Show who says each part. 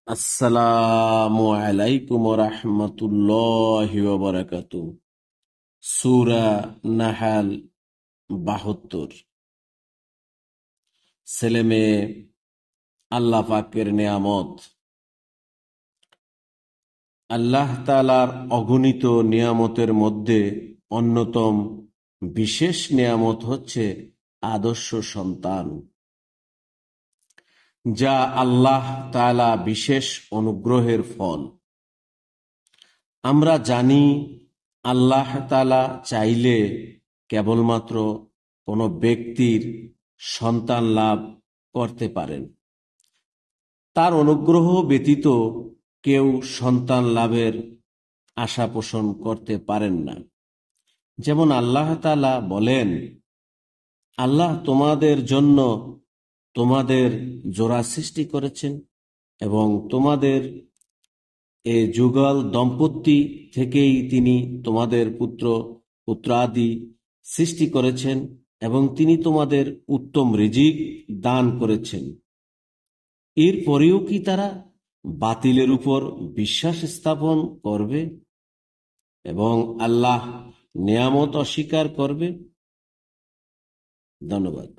Speaker 1: আসসালামু আলাইকুম রহমতুল্লাহি ওয়া বারাকাতুহু। সূরা নাহাল ৭২। ছেলে মেয়ে আল্লাহ পাকের নেয়ামত। আল্লাহ তাআলার অগণিত নিয়ামতের মধ্যে অন্যতম বিশেষ নিয়ামত হচ্ছে আদর্শ সন্তান, যা আল্লাহ তাআলা বিশেষ অনুগ্রহের ফল। আমরা জানি আল্লাহ তাআলা চাইলে কেবলমাত্র কোনো ব্যক্তির সন্তান লাভ করতে পারেন। তার অনুগ্রহ ব্যতীত কেউ সন্তান লাভের আশা পোষণ করতে পারেন না। যেমন আল্লাহ তাআলা বলেন, আল্লাহ তোমাদের জন্য তোমাদের জোড়া সৃষ্টি করেছেন এবং তোমাদের এ যুগল দম্পতি থেকেই তিনি তোমাদের পুত্র পুত্রাদি সৃষ্টি করেছেন এবং তিনি তোমাদের উত্তম রিজিক দান করেছেন। এরপরেও কি তারা বাতিলের উপর বিশ্বাস স্থাপন করবে এবং আল্লাহ নিয়ামত অস্বীকার করবে? ধন্যবাদ।